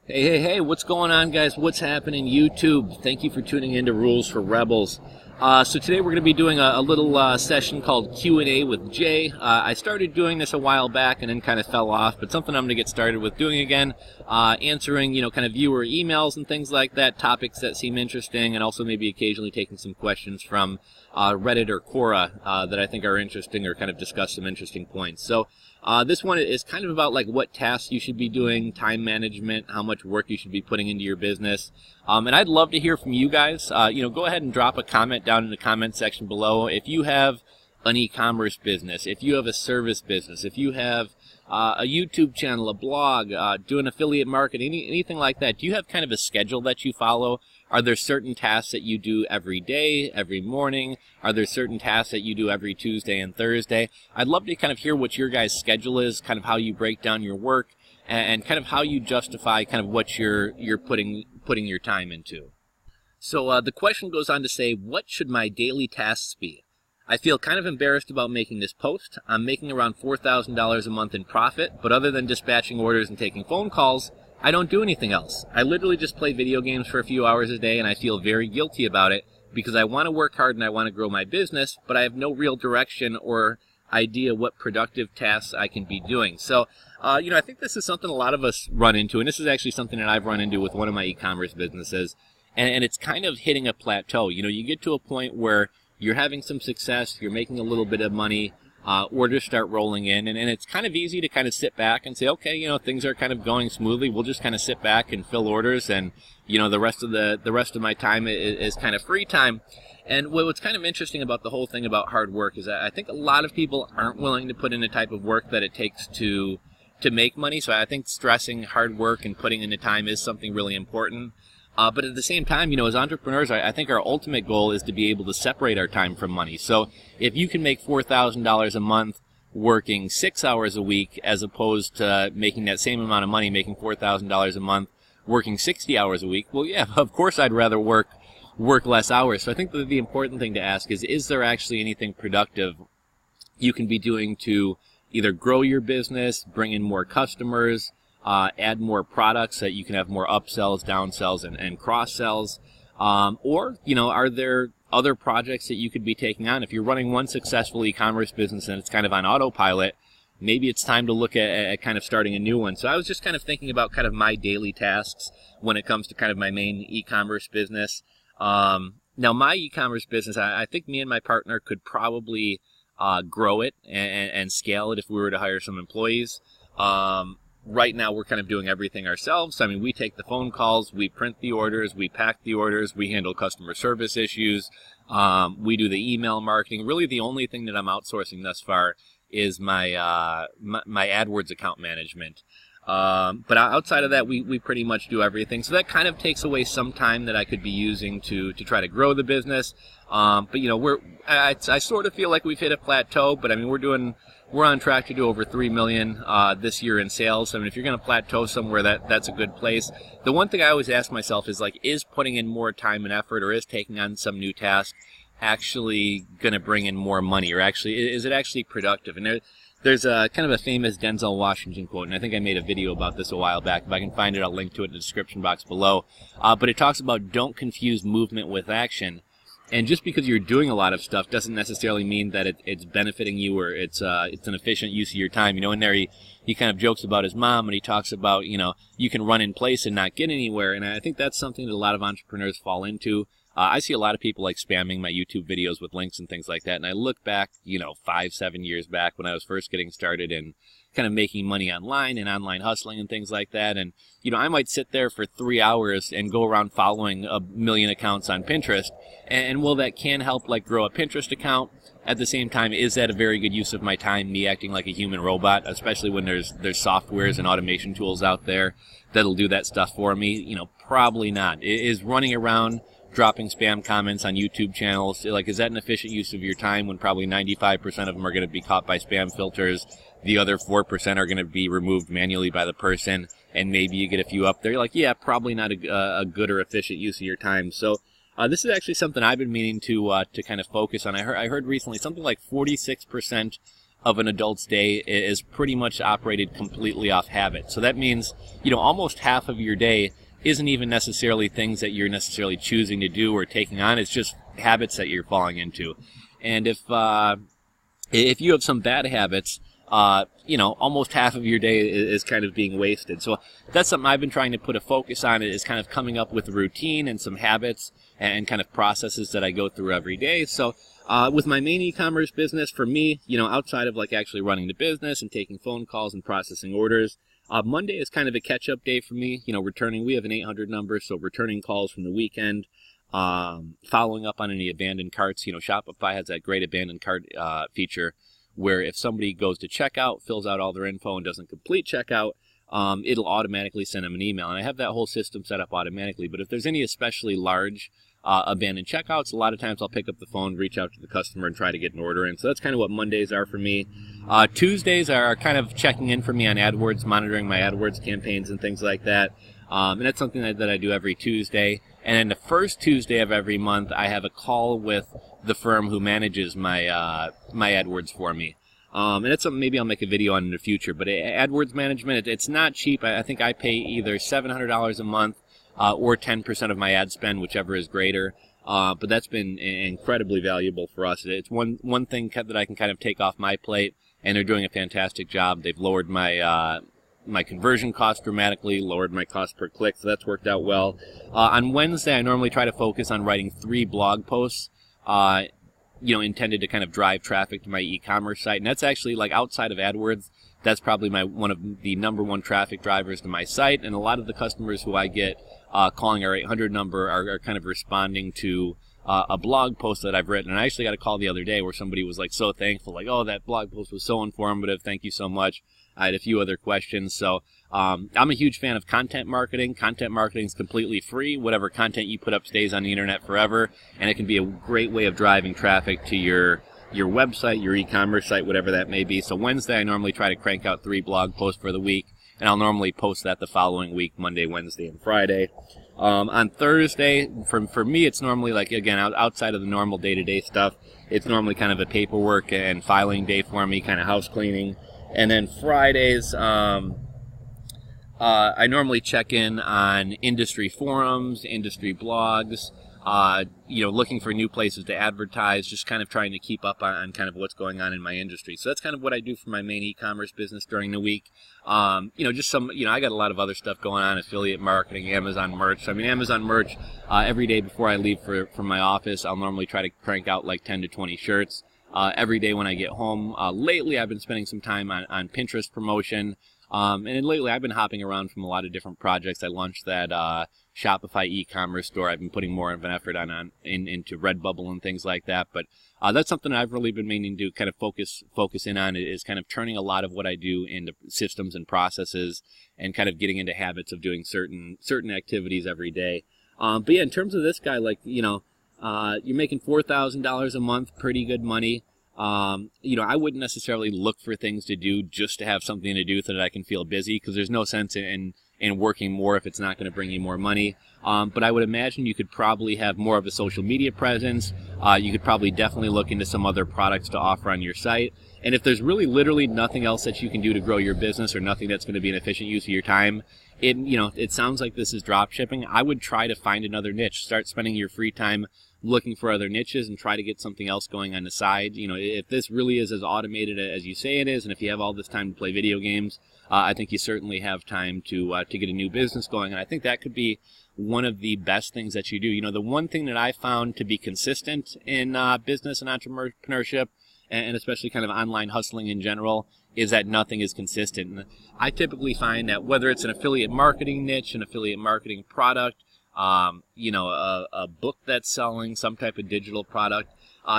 Hey, what's going on, guys? What's happening, YouTube? Thank you for tuning in to Rules for Rebels. So today we're going to be doing a little session called Q&A with Jay. I started doing this a while back and then kind of fell off, but something I'm going to get started with doing again, answering, kind of viewer emails and things like that, topics that seem interesting, and also maybe occasionally taking some questions from Reddit or Quora that I think are interesting or kind of discuss some interesting points. So this one is kind of about like what tasks you should be doing, time management, how much work you should be putting into your business. And I'd love to hear from you guys. Go ahead and drop a comment down in the comment section below. If you have an e-commerce business, if you have a service business, if you have a YouTube channel, a blog, doing affiliate marketing, anything like that, do you have kind of a schedule that you follow? Are there certain tasks that you do every day, every morning? Are there certain tasks that you do every Tuesday and Thursday? I'd love to kind of hear what your guys' schedule is, kind of how you break down your work, and kind of how you justify kind of what you're putting your time into. So the question goes on to say, what should my daily tasks be? I feel kind of embarrassed about making this post. I'm making around $4,000 a month in profit, but other than dispatching orders and taking phone calls, I don't do anything else. I literally just play video games for a few hours a day, and I feel very guilty about it because I want to work hard and I want to grow my business, but I have no real direction or idea what productive tasks I can be doing. So, I think this is something a lot of us run into, and this is actually something that I've run into with one of my e-commerce businesses, and it's kind of hitting a plateau. You get to a point where you're having some success, you're making a little bit of money, orders start rolling in, and it's kind of easy to kind of sit back and say, okay, things are kind of going smoothly. We'll just kind of sit back and fill orders, and the rest of my time is kind of free time. And what's kind of interesting about the whole thing about hard work is that I think a lot of people aren't willing to put in the type of work that it takes to make money. So I think stressing hard work and putting in the time is something really important. But at the same time, as entrepreneurs, I think our ultimate goal is to be able to separate our time from money. So if you can make $4,000 a month working 6 hours a week, as opposed to making that same amount of money, making $4,000 a month working 60 hours a week, well, yeah, of course I'd rather work less hours. So I think that the important thing to ask is there actually anything productive you can be doing to either grow your business, bring in more customers, add more products so that you can have more upsells, downsells, and cross-sells? Or, are there other projects that you could be taking on? If you're running one successful e-commerce business and it's kind of on autopilot, maybe it's time to look at kind of starting a new one. So I was just kind of thinking about kind of my daily tasks when it comes to kind of my main e-commerce business. Now, my e-commerce business, I think me and my partner could probably grow it and scale it if we were to hire some employees. Right now, we're kind of doing everything ourselves. I mean, we take the phone calls, we print the orders, we pack the orders, we handle customer service issues, we do the email marketing. Really, the only thing that I'm outsourcing thus far is my my AdWords account management. But outside of that, we pretty much do everything. So that kind of takes away some time that I could be using to try to grow the business. But I sort of feel like we've hit a plateau. But I mean, we're on track to do over 3 million this year in sales. I mean, if you're going to plateau somewhere, that's a good place. The one thing I always ask myself is putting in more time and effort, or is taking on some new task actually going to bring in more money, or is it actually productive? And there's a kind of a famous Denzel Washington quote, and I think I made a video about this a while back. If I can find it, I'll link to it in the description box below. But it talks about don't confuse movement with action. And just because you're doing a lot of stuff doesn't necessarily mean that it's benefiting you, or it's an efficient use of your time. In there he kind of jokes about his mom, and he talks about, you can run in place and not get anywhere. And I think that's something that a lot of entrepreneurs fall into. I see a lot of people spamming my YouTube videos with links and things like that. And I look back, 5-7 years back when I was first getting started and kind of making money online and online hustling and things like that. And, I might sit there for 3 hours and go around following 1 million accounts on Pinterest. And while that can help grow a Pinterest account, at the same time, is that a very good use of my time, me acting like a human robot, especially when there's softwares and automation tools out there that'll do that stuff for me? Probably not. Is running around dropping spam comments on YouTube channels, is that an efficient use of your time when probably 95% of them are going to be caught by spam filters? The other 4% are going to be removed manually by the person, and maybe you get a few up there. You're yeah, probably not a good or efficient use of your time. So this is actually something I've been meaning to kind of focus on. I heard recently something like 46% of an adult's day is pretty much operated completely off habit. So that means, almost half of your day isn't even necessarily things that you're necessarily choosing to do or taking on. It's just habits that you're falling into. And if you have some bad habits, almost half of your day is kind of being wasted. So that's something I've been trying to put a focus on, is kind of coming up with a routine and some habits and kind of processes that I go through every day. So with my main e-commerce business, for me, outside of like actually running the business and taking phone calls and processing orders, Monday is kind of a catch-up day for me. Returning, we have an 800 number, so returning calls from the weekend, following up on any abandoned carts. Shopify has that great abandoned cart feature where if somebody goes to checkout, fills out all their info, and doesn't complete checkout, it'll automatically send them an email. And I have that whole system set up automatically. But if there's any especially large abandoned checkouts, a lot of times I'll pick up the phone, reach out to the customer, and try to get an order in. So that's kind of what Mondays are for me. Tuesdays are kind of checking in for me on AdWords, monitoring my AdWords campaigns and things like that. And that's something that I do every Tuesday. And then the first Tuesday of every month, I have a call with the firm who manages my my AdWords for me. And that's something maybe I'll make a video on in the future. But AdWords management, it's not cheap. I think I pay either $700 a month or 10% of my ad spend, whichever is greater. But that's been incredibly valuable for us. It's one thing that I can kind of take off my plate, and they're doing a fantastic job. They've lowered my my conversion cost dramatically, lowered my cost per click, so that's worked out well. On Wednesday, I normally try to focus on writing 3 blog posts, intended to kind of drive traffic to my e-commerce site. And that's actually, like, outside of AdWords, that's probably one of the number one traffic drivers to my site. And a lot of the customers who I get calling our 800 number are kind of responding to a blog post that I've written. And I actually got a call the other day where somebody was like so thankful, like, oh, that blog post was so informative, thank you so much. I had a few other questions. So I'm a huge fan of content marketing. Content marketing is completely free. Whatever content you put up stays on the internet forever, and it can be a great way of driving traffic to your website, your e-commerce site, whatever that may be. So Wednesday, I normally try to crank out 3 blog posts for the week, and I'll normally post that the following week, Monday, Wednesday, and Friday. On Thursday, for me, it's normally, like, again, outside of the normal day-to-day stuff, it's normally kind of a paperwork and filing day for me, kind of house cleaning. And then Fridays, I normally check in on industry forums, industry blogs, looking for new places to advertise, just kind of trying to keep up on kind of what's going on in my industry. So that's kind of what I do for my main e-commerce business during the week. Just some, I got a lot of other stuff going on, affiliate marketing, Amazon merch. I mean, Amazon merch, every day before I leave from my office, I'll normally try to crank out like 10 to 20 shirts. Every day when I get home. Lately, I've been spending some time on Pinterest promotion. And then lately, I've been hopping around from a lot of different projects. I launched that Shopify e-commerce store. I've been putting more of an effort into Redbubble and things like that. But that's something I've really been meaning to kind of focus in on, is kind of turning a lot of what I do into systems and processes, and kind of getting into habits of doing certain activities every day. But yeah, in terms of this guy, like, you're making $4,000 a month, pretty good money. I wouldn't necessarily look for things to do just to have something to do so that I can feel busy, because there's no sense in working more if it's not going to bring you more money. But I would imagine you could probably have more of a social media presence. You could probably definitely look into some other products to offer on your site. And if there's really literally nothing else that you can do to grow your business, or nothing that's going to be an efficient use of your time, it sounds like this is drop shipping. I would try to find another niche. Start spending your free time looking for other niches and try to get something else going on the side. If this really is as automated as you say it is, and if you have all this time to play video games, I think you certainly have time to get a new business going. And I think that could be one of the best things that you do. The one thing that I found to be consistent in business and entrepreneurship, and especially kind of online hustling in general, is that nothing is consistent. And I typically find that whether it's an affiliate marketing niche, an affiliate marketing product, a book that's selling, some type of digital product,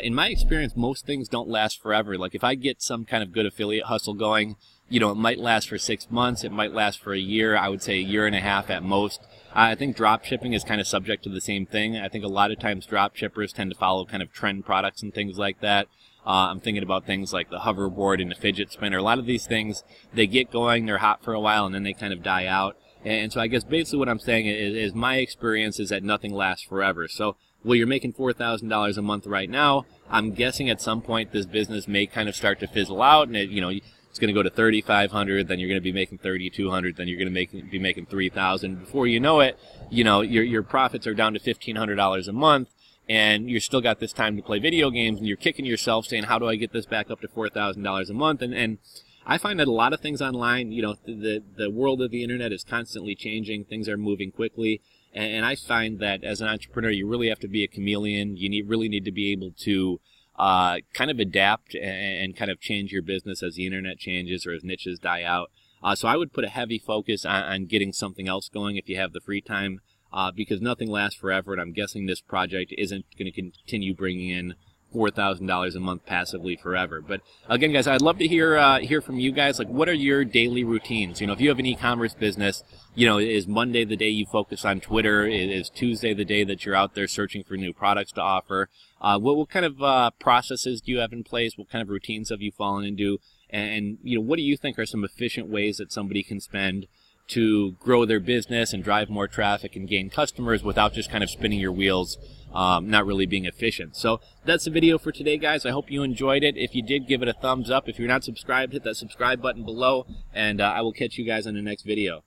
in my experience, most things don't last forever. Like, if I get some kind of good affiliate hustle going, it might last for 6 months, it might last for a year, I would say a year and a half at most. I think drop shipping is kind of subject to the same thing. I think a lot of times drop shippers tend to follow kind of trend products and things like that. I'm thinking about things like the hoverboard and the fidget spinner. A lot of these things, they get going, they're hot for a while, and then they kind of die out. And so I guess basically what I'm saying is my experience is that nothing lasts forever. So Well, you're making $4,000 a month right now. I'm guessing at some point this business may kind of start to fizzle out, and it's going to go to $3,500. Then you're going to be making $3,200. Then you're going to be making $3,000. Before you know it, your profits are down to $1,500 a month, and you're still got this time to play video games, and you're kicking yourself saying, how do I get this back up to $4,000 a month? And I find that a lot of things online, the world of the internet is constantly changing. Things are moving quickly. And I find that as an entrepreneur, you really have to be a chameleon. You really need to be able to kind of adapt and kind of change your business as the internet changes or as niches die out. So I would put a heavy focus on getting something else going if you have the free time, because nothing lasts forever. And I'm guessing this project isn't going to continue bringing in $4,000 a month passively forever. But again, guys, I'd love to hear from you guys. Like, what are your daily routines? If you have an e-commerce business, is Monday the day you focus on Twitter? Is Tuesday the day that you're out there searching for new products to offer? What kind of processes do you have in place? What kind of routines have you fallen into? And what do you think are some efficient ways that somebody can spend to grow their business and drive more traffic and gain customers without just kind of spinning your wheels, not really being efficient? So that's the video for today, guys. I hope you enjoyed it. If you did, give it a thumbs up. If you're not subscribed, hit that subscribe button below, and I will catch you guys in the next video.